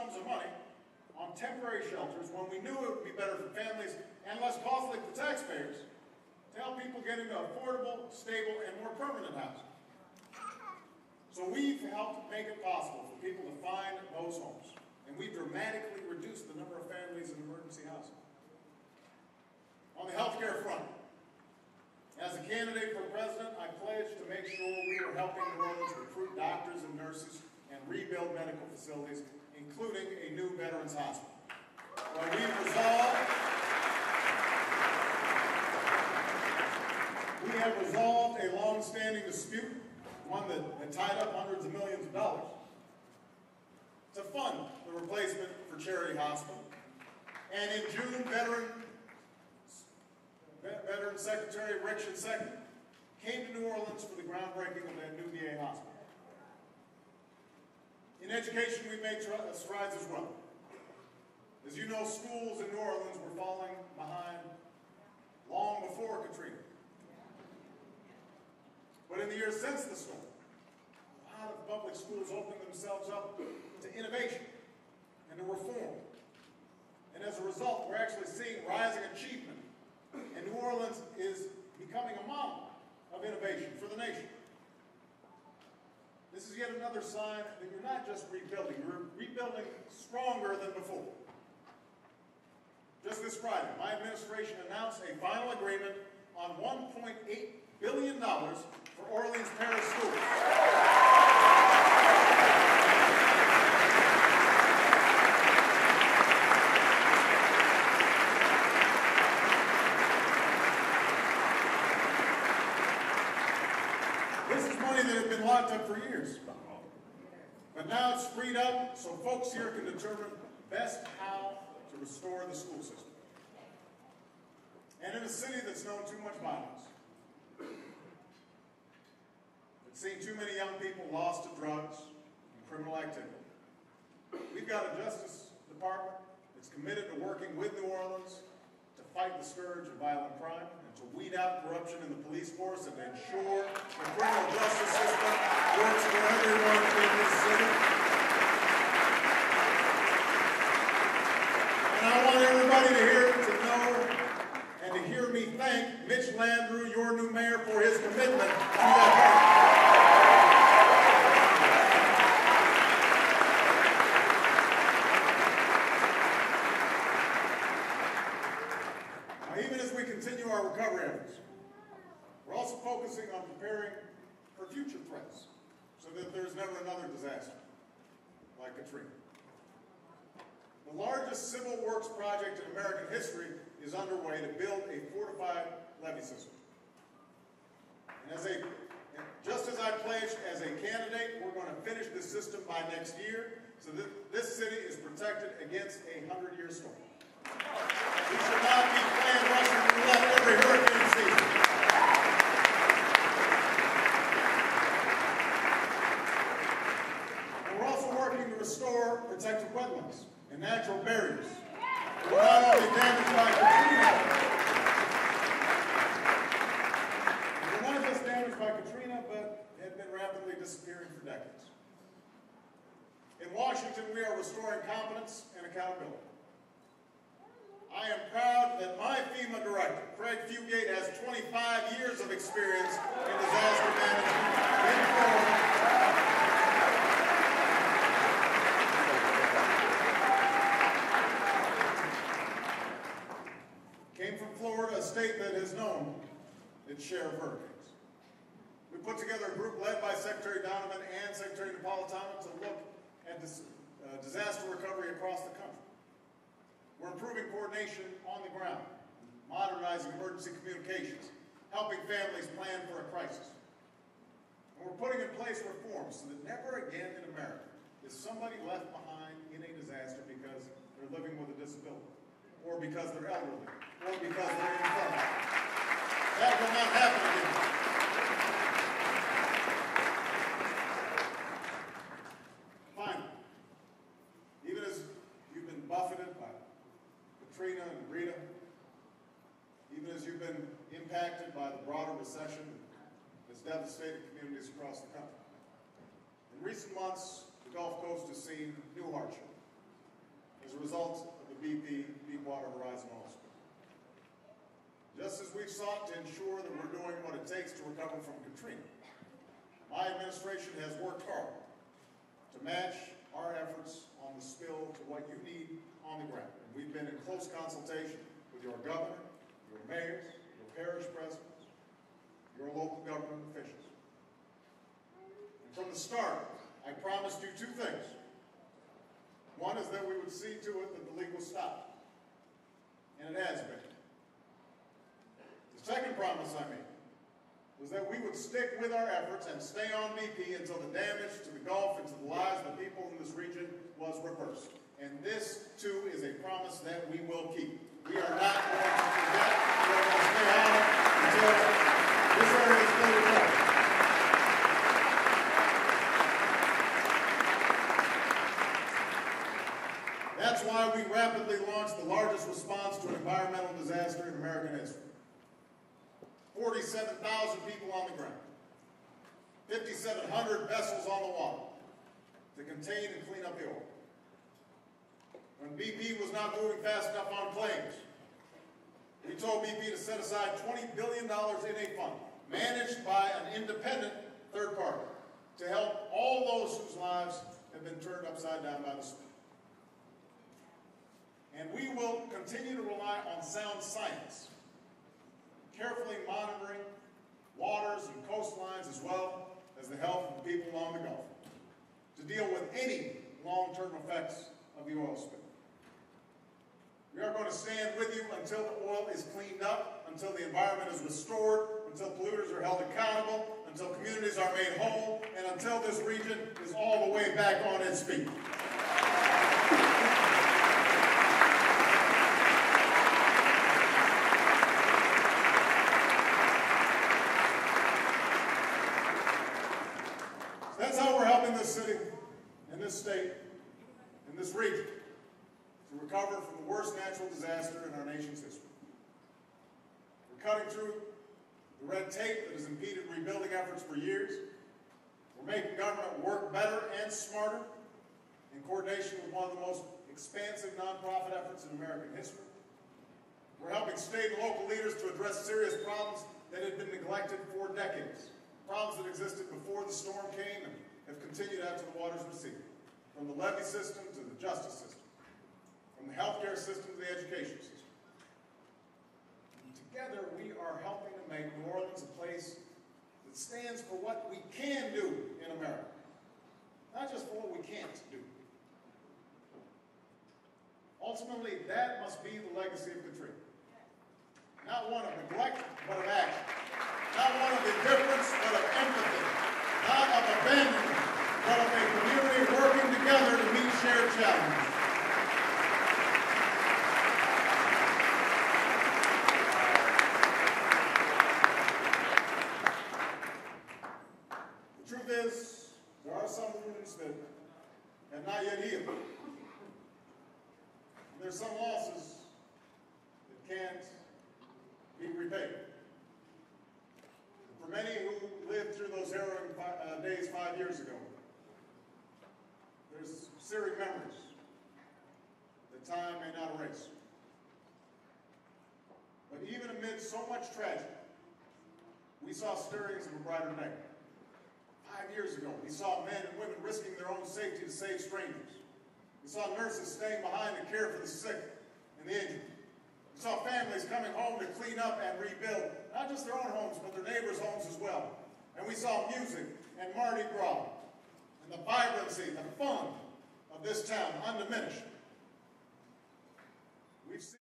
sums of money on temporary shelters when we knew it would be better for families and less costly for taxpayers to help people get into affordable, stable, and more permanent housing. So we've helped make it possible for people to find those homes, and we've dramatically reduced the number of families in emergency housing. On the healthcare front, as a candidate for president, I pledged to make sure we were helping New Orleans recruit doctors and nurses and rebuild medical facilities, including a new veterans hospital. Well, we have resolved a long-standing dispute, one that tied up hundreds of millions of dollars, to fund the replacement for Charity Hospital. And in June, Veteran Secretary Rick II came to New Orleans for the groundbreaking of that new VA hospital. In education, we made strides as well. As you know, schools in New Orleans were falling behind long before Katrina. But in the years since the storm, a lot of public schools opened themselves up to innovation and to reform. And as a result, we're actually seeing rising achievement. And New Orleans is becoming a model of innovation for the nation. This is yet another sign that you're not just rebuilding, you're rebuilding stronger than before. Just this Friday, my administration announced a final agreement on $1.8 billion for Orleans Parish Schools. This is money that had been locked up for years. But now it's freed up so folks here can determine best how to restore the school system. And in a city that's known too much violence, that's seen too many young people lost to drugs and criminal activity, we've got a Justice Department that's committed to working with New Orleans to fight the scourge of violent crime and to weed out corruption in the police force and to ensure the criminal justice system works for everyone in this city. And I want everybody to know and to hear me thank Mitch Landrieu, your new mayor, for his commitment to that. Now, even as we continue our recovery efforts, we're also focusing on preparing for future threats so that there's never another disaster like Katrina. The largest civil works project in American history is underway to build a fortified levee system. And just as I pledged as a candidate, we're going to finish this system by next year so that this city is protected against a 100-year storm. We should not be playing Russian roulette every hurricane season. And we're also working to restore protected wetlands and natural barriers. We're not only damaged by Katrina, we're not just damaged by Katrina, but have been rapidly disappearing for decades. In Washington, we are restoring competence and accountability. I am proud that my FEMA director, Craig Fugate, has 25 years of experience in disaster management in Florida. Came from Florida, a state that has known its share of hurricanes. We put together a group led by Secretary Donovan and Secretary Napolitano to look at disaster recovery across the country. We're improving coordination on the ground, modernizing emergency communications, helping families plan for a crisis. And we're putting in place reforms so that never again in America is somebody left behind in a disaster because they're living with a disability, or because they're elderly, or because they're infirm. That will not happen again. Finally, even as you've been buffeted by Katrina and Rita, even as you've been impacted by the broader recession that's devastated communities across the country, in recent months, the Gulf Coast has seen new hardship. a result of the BP Deepwater Horizon oil spill. Just as we've sought to ensure that we're doing what it takes to recover from Katrina, my administration has worked hard to match our efforts on the spill to what you need on the ground. And we've been in close consultation with your governor, your mayors, your parish presidents, your local government officials. And from the start, I promised you two things. One is that we would see to it that the leak was stopped. And it has been. The second promise I made was that we would stick with our efforts and stay on BP until the damage to the Gulf and to the lives of the people in this region was reversed. And this, too, is a promise that we will keep. We are not going to forget. We are going to stay on it until this area is fully recovered. That's why we rapidly launched the largest response to an environmental disaster in American history. 47,000 people on the ground, 5,700 vessels on the water to contain and clean up the oil. When BP was not moving fast enough on claims, we told BP to set aside $20 billion in a fund managed by an independent third party to help all those whose lives have been turned upside down by the spill. And we will continue to rely on sound science, carefully monitoring waters and coastlines as well as the health of the people along the Gulf to deal with any long-term effects of the oil spill. We are going to stand with you until the oil is cleaned up, until the environment is restored, until polluters are held accountable, until communities are made whole, and until this region is all the way back on its feet. That's how we're helping this city, and this state, and this region to recover from the worst natural disaster in our nation's history. We're cutting through the red tape that has impeded rebuilding efforts for years. We're making government work better and smarter in coordination with one of the most expansive nonprofit efforts in American history. We're helping state and local leaders to address serious problems that had been neglected for decades. Problems that existed before the storm came and have continued after the waters receded. From the levee system to the justice system. From the healthcare system to the education system. And together we are helping to make New Orleans a place that stands for what we can do in America. Not just for what we can't do. Ultimately, that must be the legacy of Katrina. Not one of neglect, but of action. Not one of indifference, but of empathy. Not of abandonment, but of a community working together to meet shared challenges. The truth is, there are some wounds that have not yet healed. And there's some losses that can't be repaid. For many who lived through those harrowing days 5 years ago, there's searing memories that time may not erase. But even amid so much tragedy, we saw stirrings of a brighter day. 5 years ago, we saw men and women risking their own safety to save strangers. We saw nurses staying behind to care for the sick and the injured. We saw families coming home to clean up and rebuild, not just their own homes, but their neighbors' homes as well. And we saw music and Mardi Gras and the vibrancy, the fun of this town undiminished. We've seen